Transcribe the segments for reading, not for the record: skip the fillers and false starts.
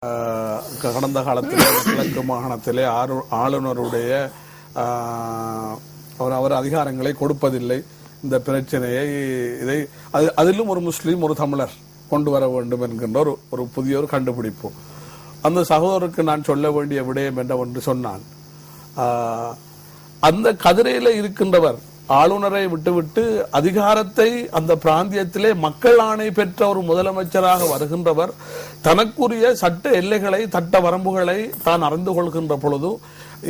கடந்த காலத்திலே கிழக்கு மாகாணத்திலே ஆளுநருடைய அவர் அதிகாரங்களை கொடுப்பதில்லை. இந்த பிரச்சனையை அதிலும் ஒரு முஸ்லீம் ஒரு தமிழர் கொண்டு வர வேண்டும் என்கின்ற ஒரு புதிய ஒரு கண்டுபிடிப்பு. அந்த சகோதரருக்கு நான் சொல்ல வேண்டிய விடயம் என்னவென்று சொன்னால், அந்த கதிரையில இருக்கின்றவர் ஆளுநரை விட்டுவிட்டு அதிகாரத்தை அந்த பிராந்தியத்திலே மக்கள் ஆணை பெற்ற ஒரு முதலமைச்சராக வருகின்றவர் தனக்குரிய சட்ட எல்லைகளை சட்ட வரம்புகளை தான் அறிந்து கொள்கின்ற பொழுது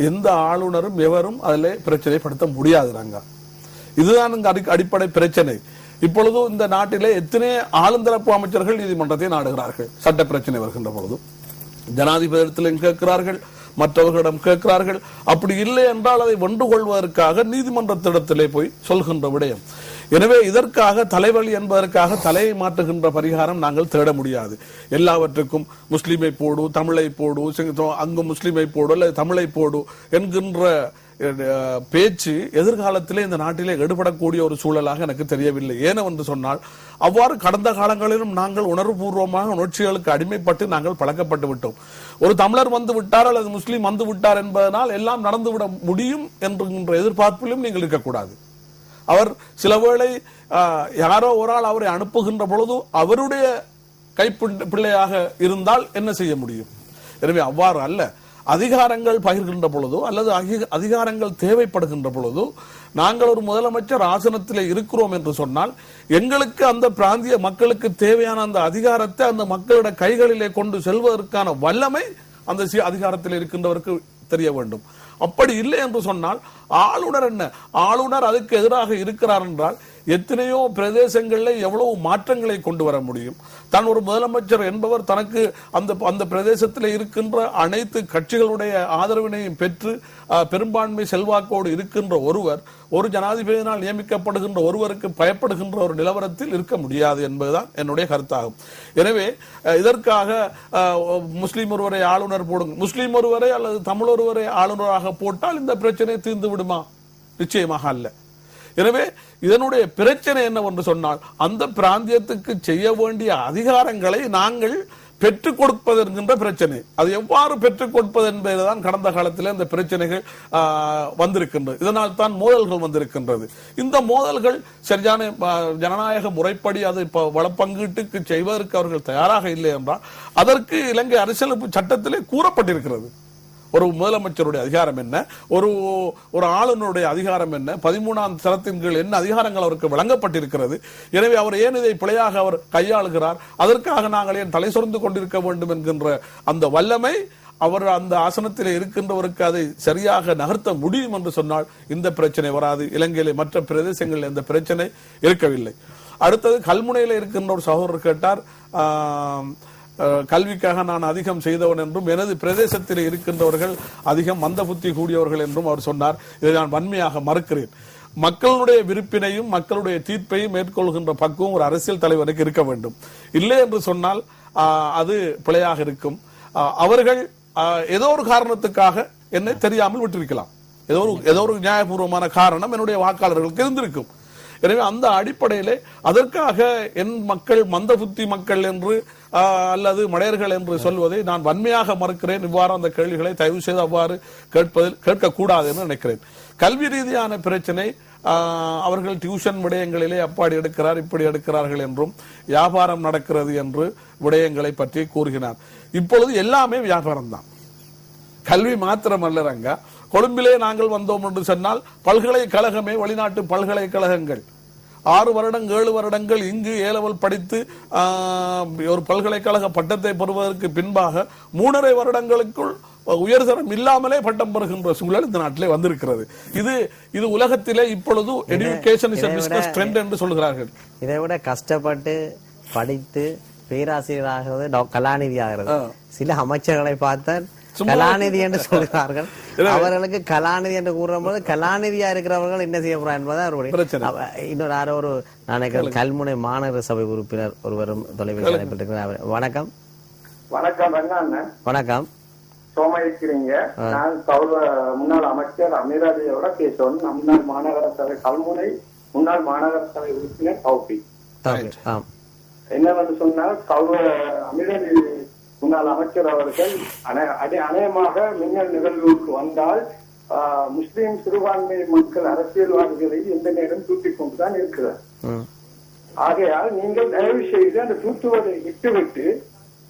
எந்த ஆளுநரும் எவரும் அதில் பிரச்சனைப்படுத்த முடியாதுறாங்க. இதுதான் அடிப்படை பிரச்சனை. இப்பொழுது இந்த நாட்டிலே எத்தனை ஆளுந்தரப்பு அமைச்சர்கள் நீதிமன்றத்தை நாடுகிறார்கள். சட்ட பிரச்சனை வருகின்ற பொழுது ஜனாதிபதியிடத்திலும் கேட்கிறார்கள், மற்றவர்களிடம் கேட்கிறார்கள். அப்படி இல்லை என்றால் அதை வென்று கொள்வதற்காக நீதிமன்றத்திடத்திலே போய் சொல்கின்ற விடயம். எனவே இதற்காக தலைவலி என்பதற்காக தலையை மாற்றுகின்ற பரிகாரம் நாங்கள் தேட முடியாது. எல்லாவற்றுக்கும் முஸ்லீமை போடு, தமிழை போடு, அங்கு முஸ்லீமை போடு அல்லது தமிழை போடு என்கின்ற பேச்சு எதிர்காலத்திலே இந்த நாட்டிலே எடுபடக்கூடிய ஒரு சூழலாக எனக்கு தெரியவில்லை. ஏனென்று சொன்னால், அவ்வாறு கடந்த காலங்களிலும் நாங்கள் உணர்வுபூர்வமாக உணர்ச்சிகளுக்கு அடிமைப்பட்டு நாங்கள் பழக்கப்பட்டு விட்டோம். ஒரு தமிழர் வந்து விட்டார் அல்லது முஸ்லீம் வந்து விட்டார் என்பதனால் எல்லாம் நடந்துவிட முடியும் என்கின்ற எதிர்பார்ப்பிலும் நீங்கள் இருக்கக்கூடாது. அவர் சில வேளை யாரோ ஒரு ஆள் அவரை அனுப்புகின்ற பொழுது அவருடைய கைப்பிள்ளையாக இருந்தால் என்ன செய்ய முடியும்? எனவே அவ்வாறு அல்ல. அதிகாரங்கள் பகிர்கின்ற பொழுதோ அல்லது அதிகாரங்கள் தேவைப்படுகின்ற பொழுதோ நாங்கள் ஒரு முதலமைச்சர் ஆசனத்திலே இருக்கிறோம் என்று சொன்னால் எங்களுக்கு அந்த பிராந்திய மக்களுக்கு தேவையான அந்த அதிகாரத்தை அந்த மக்களுடைய கைகளிலே கொண்டு செல்வதற்கான வல்லமை அந்த அதிகாரத்தில் இருக்கின்றவருக்கு தெரிய வேண்டும். அப்படி இல்லை என்று சொன்னால் ஆளுநர் என்ன, ஆளுநர் அதுக்கு எதிராக இருக்கிறார் என்றால் எத்தனையோ பிரதேசங்களில் எவ்வளவு மாற்றங்களை கொண்டு வர முடியும். தான் ஒரு முதலமைச்சர் என்பவர் தனக்கு அந்த பிரதேசத்தில் இருக்கின்ற அனைத்து கட்சிகளுடைய ஆதரவினையும் பெற்று பெரும்பான்மை செல்வாக்கோடு இருக்கின்ற ஒருவர் ஒரு ஜனாதிபதியினால் நியமிக்கப்படுகின்ற ஒருவருக்கு பயப்படுகின்ற ஒரு நிலவரத்தில் இருக்க முடியாது என்பதுதான் என்னுடைய கருத்தாகும். எனவே இதற்காக முஸ்லீம் ஒருவரை ஆளுநர் போடுங்க, முஸ்லீம் ஒருவரை அல்லது தமிழ் ஒருவரை ஆளுநராக போட்டால் இந்த பிரச்சனை தீர்ந்து விடுமா? நிச்சயமாக அல்ல. எனவே இதனுடைய பிரச்சனை என்னவென்று சொன்னால், அந்த பிராந்தியத்துக்கு செய்ய வேண்டிய அதிகாரங்களை நாங்கள் பெற்றுக் கொடுப்பது என்கின்ற பிரச்சனை. அது எவ்வாறு பெற்றுக் கொடுப்பது என்பதுதான் கடந்த காலத்தில் இந்த பிரச்சனைகள் வந்திருக்கின்றது. இதனால் தான் மோதல்கள் வந்திருக்கின்றது. இந்த மோதல்கள் சரியான ஜனநாயக முறைப்படி அதை வளப்பங்கீட்டுக்கு செய்வதற்கு அவர்கள் தயாராக இல்லை என்றால் அதற்கு இலங்கை அரசியலமைப்பு சட்டத்திலே கூறப்பட்டிருக்கிறது. ஒரு முதலமைச்சருடைய அதிகாரம் என்ன, ஒரு ஆளுநருடைய அதிகாரம் என்ன, 13ஆம் சட்டத்தின் கீழ் என்ன அதிகாரங்கள் அவருக்கு வழங்கப்பட்டிருக்கிறது. எனவே அவர் ஏன் இதை பிழையாக அவர் கையாளுகிறார், அதற்காக நாங்கள் ஏன் தலை சொர்ந்து கொண்டிருக்க வேண்டும் என்கின்ற அந்த வல்லமை அவர் அந்த ஆசனத்தில் இருக்கின்றவருக்கு அதை சரியாக நகர்த்த முடியும் என்று சொன்னால் இந்த பிரச்சனை வராது. இலங்கையிலே மற்ற பிரதேசங்களில் இந்த பிரச்சனை இருக்கவில்லை. அடுத்தது கல்முனையில் இருக்கின்ற ஒரு சகோதரர் கேட்டார், கல்விக்காக நான் அதிகம் செய்தவன் என்றும் எனது பிரதேசத்தில் இருக்கின்றவர்கள் அதிகம் மந்த புத்தி கூடியவர்கள் என்றும் அவர் சொன்னார். இதை நான் வன்மையாக மறுக்கிறேன். மக்களுடைய விருப்பினையும் மக்களுடைய தீர்ப்பையும் மேற்கொள்கின்ற பக்குவம் ஒரு அரசியல் தலைவருக்கு இருக்க வேண்டும். இல்லை என்று சொன்னால் அது பிழையாக இருக்கும். அவர்கள் ஏதோ ஒரு காரணத்துக்காக என்னை தெரியாமல் விட்டிருக்கலாம். ஏதோ ஒரு நியாயபூர்வமான காரணம் என்னுடைய வாக்காளர்களுக்கு இருந்திருக்கும். எனவே அந்த அடிப்படையிலே அதற்காக என் மக்கள் மந்த புத்தி மக்கள் என்று அல்லது மடையர்கள் என்று சொல்வதை நான் வன்மையாக மறுக்கிறேன். இவ்வாறு அந்த கேள்விகளை தயவு செய்து அவ்வாறு கேட்கக்கூடாது என்று நினைக்கிறேன். கல்வி ரீதியான பிரச்சனை, அவர்கள் டியூஷன் விடயங்களிலே அப்பாடி எடுக்கிறார் இப்படி எடுக்கிறார்கள் என்றும் வியாபாரம் நடக்கிறது என்று விடயங்களை பற்றி கூறுகிறார். இப்பொழுது எல்லாமே வியாபாரம் தான், கல்வி மாத்திரமல்ல. ரங்கா, கொழும்பிலே நாங்கள் வந்தோம் என்று சொன்னால் பல்கலைக்கழகமே, வெளிநாட்டு பல்கலைக்கழகங்கள் 6 வருடங்கள் 7 வருடங்கள் இங்கு ஏலவல் படித்து ஒரு பல்கலைக்கழக பட்டத்தை பெறுவதற்கு பின்பாக 3.5 வருடங்களுக்குள் உயர்தரம் இல்லாமலே பட்டம் பெறுகின்ற சூழல் இந்த நாட்டிலே வந்திருக்கிறது. இது உலகத்திலே இப்பொழுது education is a business trend என்று சொல்கிறார்கள். இதை விட கஷ்டப்பட்டு படித்து பேராசிரியராகிறது கலாநிதி ஆகிறது. சில அமைச்சர்களை பார்த்தால் கலாநிதி என்று சொல்கிறார்கள். அவர்களுக்கு கலாநிதி என்று கூறும்போது கலாநிதியா இருக்கிறவர்கள் என்ன செய்ய போறார் என்பது அவருடைய இன்னொரு யாரோ ஒரு நினைக்கிறேன் கல்முனை மாநகர சபை உறுப்பினர் ஒருவரும் தொலைபேசி அழைப்பிட்டிருக்கிறார். வணக்கம். வணக்கம். வணக்கம். சோமா இருக்கிறீங்க. நான் முன்னாள் அமைச்சர் அமீராதியோட பேசுவோம். முன்னாள் மாநகர சபை கல்முனை முன்னாள் மாநகர சபை உறுப்பினர் தௌஃபீக். ஆம். என்னவென்று சொன்னால் அமீராதி முன்னாள் அமைச்சர் அவர்கள் அநேகமாக மின்னல் நிகழ்வுக்கு வந்தால் முஸ்லிம் சிறுபான்மை மக்கள் அரசியல்வாதிகளை எந்த நேரம் தூக்கிக் கொண்டுதான் இருக்கிறார். ஆகையால் நீங்கள் தயவு செய்து அந்த தூத்துவதை விட்டுவிட்டு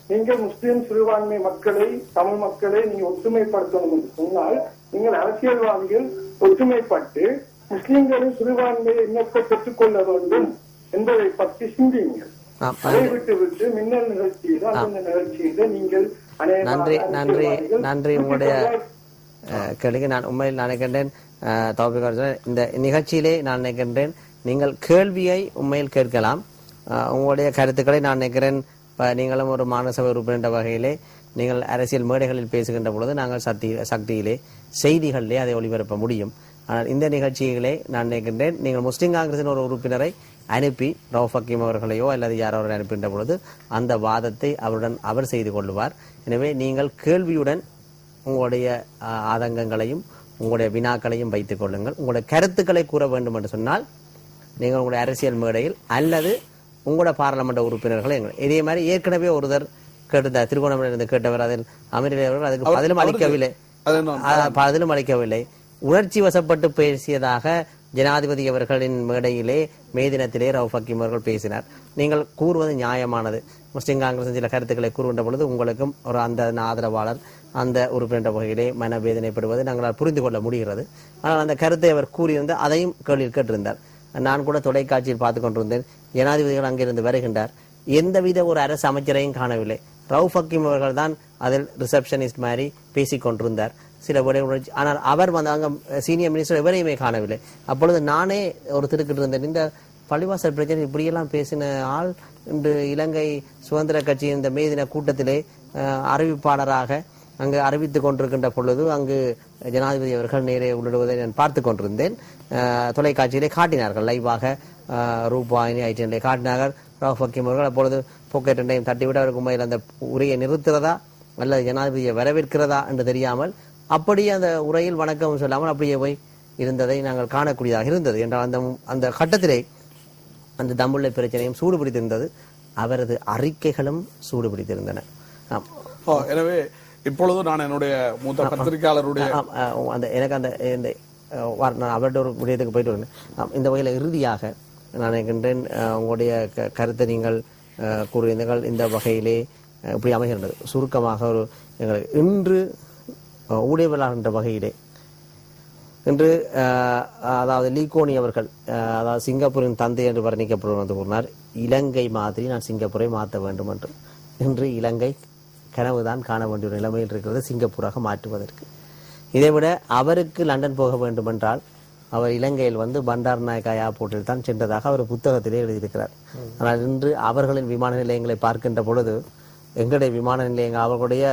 நீங்கள் முஸ்லிம் சிறுபான்மை மக்களை தமிழ் மக்களை நீங்க ஒற்றுமைப்படுத்தணும் என்று சொன்னால் நீங்கள் அரசியல்வாதிகள் ஒற்றுமைப்பட்டு முஸ்லிம்களின் சிறுபான்மையை எண்ணத்தை பெற்றுக் கொள்ள வேண்டும் என்பதை பற்றி சிந்தியுங்கள். அதை விட்டு மின்னல் நிகழ்ச்சியில அந்த நிகழ்ச்சியில நீங்கள் நன்றி நன்றி நன்றி உங்களுடைய கேள்விக்கு நான் உண்மையில் நினைக்கின்றேன். இந்த நிகழ்ச்சியிலே நான் நினைக்கின்றேன் நீங்கள் கேள்வியை உண்மையில் கேட்கலாம். உங்களுடைய கருத்துக்களை நான் நினைக்கிறேன் நீங்களும் ஒரு மாநசபை உறுப்பினர் வகையிலே நீங்கள் அரசியல் மேடைகளில் பேசுகின்ற பொழுது நாங்கள் சக்தியிலே செய்திகளிலே அதை ஒளிபரப்ப முடியும். ஆனால் இந்த நிகழ்ச்சிகளே நான் நினைக்கின்றேன் நீங்கள் முஸ்லிம் காங்கிரசின் ஒரு உறுப்பினரை அனுப்பி ரவுஃப் ஹக்கீம் அவர்களையோ அல்லது யாரோ அனுப்புகின்ற பொழுது அந்த வாதத்தை அவருடன் அவர் செய்து கொள்வார். எனவே நீங்கள் கேள்வியுடன் உங்களுடைய ஆதங்கங்களையும் உங்களுடைய வினாக்களையும் வைத்துக் கொள்ளுங்கள். உங்களுடைய கருத்துக்களை கூற வேண்டும் என்று சொன்னால் நீங்கள் உங்களுடைய அரசியல் மேடையில் அல்லது உங்களோட பாராளுமன்ற உறுப்பினர்களை இதே மாதிரி ஏற்கனவே ஒருத்தர் கேட்டிருந்தார், திருகோணமலையிலிருந்து கேட்டவர், அதில் அமீரவர்கள் அதுக்கு பதிலும் அளிக்கவில்லை. உணர்ச்சி வசப்பட்டு பேசியதாக ஜனாதிபதி அவர்களின் மேடையிலே மே தினத்திலே ரவுஃப் ஹக்கீம் அவர்கள் பேசினார். நீங்கள் கூறுவது நியாயமானது. முஸ்லிம் காங்கிரஸ் சில கருத்துக்களை கூறுகின்ற பொழுது உங்களுக்கும் ஒரு அந்த ஆதரவாளர் அந்த உறுப்பினர் வகையிலே மனவேதனைப்படுவது நாங்களால் புரிந்து கொள்ள முடிகிறது. ஆனால் அந்த கருத்தை அவர் கூறியிருந்தார், அதையும் கேள்வியில் கேட்டிருந்தார். நான் கூட தொலைக்காட்சியில் பார்த்து கொண்டிருந்தேன். ஜனாதிபதிகள் அங்கிருந்து வருகின்றார், எந்தவித ஒரு அரசு அமைச்சரையும் காணவில்லை. ரவுஃப் ஹக்கீம் அவர்கள் தான் அதில் ரிசப்ஷனிஸ்ட் மாதிரி பேசிக் கொண்டிருந்தார். சில உணர்ச்சி, ஆனால் அவர் வந்து அங்க சீனியர் மினிஸ்டர் எவரையுமே காணவில்லை. அப்பொழுது நானே ஒரு திருக்கிட்டு இருந்தேன், இந்த பள்ளிவாசல் பிரச்சனை இப்படியெல்லாம் பேசின ஆள் இன்று இலங்கை சுதந்திர கட்சியின் இந்த மே தின கூட்டத்திலே அறிவிப்பாளராக அங்கு அறிவித்துக் கொண்டிருக்கின்ற பொழுது அங்கு ஜனாதிபதி அவர்கள் நேரே உள்ளிடுவதை நான் பார்த்து கொண்டிருந்தேன். தொலைக்காட்சியிலே காட்டினார்கள், லைவாக ரூபாயினி ஐடியிலே காட்டினார்கள். ரவுஃப் ஹக்கீம் அவர்கள் அப்பொழுது பாக்கெட் ரெண்டையும் தட்டிவிட்டு அவருக்கு உண்மையில் அந்த உரையை நிறுத்துறதா அல்லது ஜனாதிபதியை வரவேற்கிறதா என்று தெரியாமல் அப்படியே அந்த உரையில் வணக்கம் சொல்லாமல் அப்படியே போய் இருந்ததை நாங்கள் காணக்கூடியதாக இருந்தது. என்றால் அந்த கட்டத்திலே அந்த தமிழை பிரச்சனையும் சூடுபிடித்திருந்தது, அவரது அறிக்கைகளும் சூடுபிடித்திருந்தன. எனவே இப்பொழுது நான் என்னுடைய மூத்த பத்திரிகையாளருடைய எனக்கு அந்த நான் அவர்கிட்ட ஒரு விடயத்துக்கு போயிட்டு வந்தேன். இந்த வகையில் இறுதியாக நான் நினைக்கின்றேன் உங்களுடைய கருத்தை நீங்கள் கூறியிருந்தீர்கள். இந்த வகையிலே இப்படி அமைகின்றது. சுருக்கமாக ஒரு எங்களுக்கு இன்று ஊழியர்களாகின்ற வகையிலே இன்று அதாவது லீகோனி அவர்கள், அதாவது சிங்கப்பூரின் தந்தை என்று வர்ணிக்கப்படுவது கூறினார், இலங்கை மாதிரி நான் சிங்கப்பூரை மாற்ற வேண்டும் என்று. இன்று இலங்கை கனவுதான் காண வேண்டிய ஒரு நிலைமையில் இருக்கிறது சிங்கப்பூராக மாற்றுவதற்கு. இதைவிட அவருக்கு லண்டன் போக வேண்டும் என்றால் அவர் இலங்கையில் வந்து பண்டார் நாயக்கா ஏர்போர்ட்டில் தான் சென்றதாக அவர் புத்தகத்திலே எழுதியிருக்கிறார். ஆனால் இன்று அவர்களின் விமான நிலையங்களை பார்க்கின்ற பொழுது எங்களுடைய விமான நிலையங்கள் அவர்களுடைய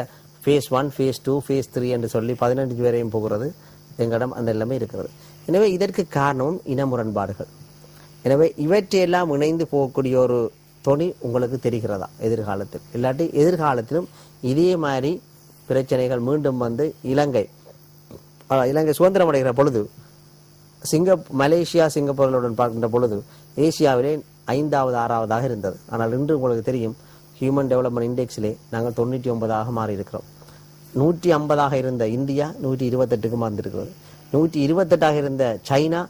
ஃபேஸ் 1, ஃபேஸ் 2, ஃபேஸ் 3 என்று சொல்லி 15 வரையும் போகிறது. எங்களிடம் அந்த நிலைமை இருக்கிறது. எனவே இதற்கு காரணம் இன முரண்பாடுகள். எனவே இவற்றையெல்லாம் இணைந்து போகக்கூடிய ஒரு தொனி உங்களுக்கு தெரிகிறதா எதிர்காலத்தில்? இல்லாட்டி எதிர்காலத்திலும் இதே மாதிரி பிரச்சனைகள் மீண்டும் வந்து இலங்கை சுதந்திரம் அடைகிற பொழுது மலேசியா சிங்கப்பூர்களுடன் பார்க்கின்ற பொழுது ஏசியாவிலே 5வது 6வதாக இருந்தது. ஆனால் இன்று உங்களுக்கு தெரியும், ஹியூமன் டெவலப்மெண்ட் இண்டெக்ஸிலே நாங்கள் 99ஆக மாறி இருக்கிறோம். 150ஆக இருந்த இந்தியா 128க்கு மாறியிருக்கிறது. 128ஆக இருந்த சைனா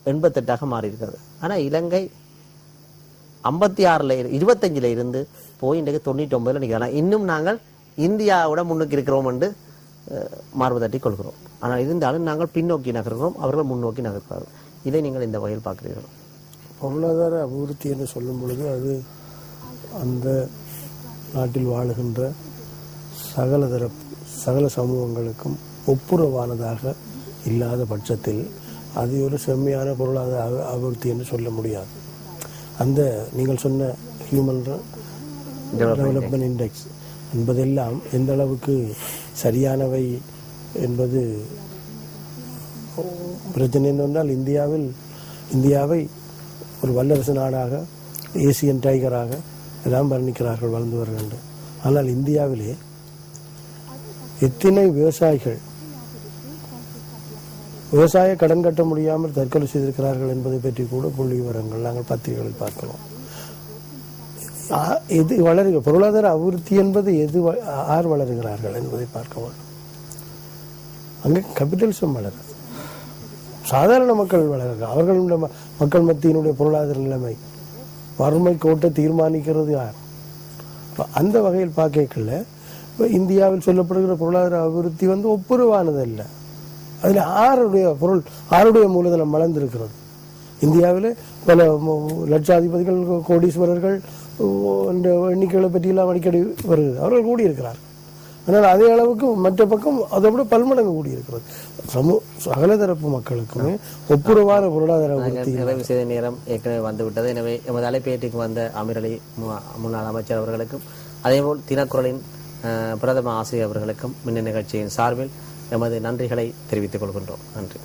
88ஆக மாறி இருக்கிறது. ஆனால் இலங்கை 56ல 25ல இருந்து போய் இன்றைக்கு 99ல நிற்கிறோம். இன்னும் நாங்கள் இந்தியாவோட முன்னுக்கு இருக்கிறோம் என்று மார்பு கொள்கிறோம். ஆனால் இருந்தாலும் நாங்கள் பின்னோக்கி நகர்கிறோம், அவர்கள் முன்னோக்கி நகர்கிறார்கள். இதை நீங்கள் இந்த வகையில் பார்க்கிறீர்கள். பொருளாதார அபிவிருத்தி என்று சொல்லும் பொழுது அது அந்த நாட்டில் வாழுகின்ற சகல சமூகங்களுக்கும் ஒப்புரவானதாக இல்லாத பட்சத்தில் அது ஒரு செம்மையான பொருளாதார அபிவிருத்தி என்று சொல்ல முடியாது. அந்த நீங்கள் சொன்ன ஹியூமன் டெவலப்மெண்ட் இண்டெக்ஸ் என்பதெல்லாம் எந்த அளவுக்கு சரியானவை என்பது பிரச்சனை என்றால் இந்தியாவை ஒரு வல்லரசு நாடாக, ஏசியன் டைகராக எல்லாம் வர்ணிக்கிறார்கள் வளர்ந்து வருகின்ற. ஆனால் இந்தியாவிலே எத்தனை விவசாயிகள் விவசாய கடன் கட்ட முடியாமல் தற்கொலை செய்திருக்கிறார்கள் என்பதை பற்றி கூட புள்ளி விவரங்கள் நாங்கள் பத்திரிகைகளில் பார்க்கிறோம். எது வளருக பொருளாதார அபிவிருத்தி என்பது யார் வளருகிறார்கள் என்பதை பார்க்க வேண்டும். அங்கே கேபிட்டலிசம் வளருது, சாதாரண மக்கள் வளருகிறார்கள். அவர்களுடைய மக்கள் மத்தியினுடைய பொருளாதார நிலைமை வறுமை கோட்டை தீர்மானிக்கிறது யார்? அந்த வகையில் பார்க்கல இப்போ இந்தியாவில் சொல்லப்படுகிற பொருளாதார அபிவிருத்தி ஒப்புரவானது இல்லை. அதில் ஆருடைய மூலதனம் வளர்ந்திருக்கிறது. இந்தியாவில் பல லட்சாதிபதிகள் கோடீஸ்வரர்கள் எண்ணிக்கைகளை பற்றியெல்லாம் அடிக்கடி வருது. அவர்கள் கூடியிருக்கிறார்கள். ஆனால் அதே அளவுக்கு மற்ற பக்கம் அதை விட பல்மடங்கு கூடியிருக்கிறது. சகல தரப்பு மக்களுக்குமே ஒப்புரவான பொருளாதார நிறைவு செய்த நேரம் ஏற்கனவே வந்துவிட்டது. எனவே எமது அலைப்பேட்டிக்கு வந்த அமீர் அலி முன்னாள் அமைச்சர் அவர்களுக்கும் அதேபோல் தினக்குரலின் பிரதம ஆசிரியர் அவர்களுக்கும் மின்ன நிகழ்ச்சியின் சார்பில் எமது நன்றிகளை தெரிவித்துக் கொள்கின்றோம். நன்றி.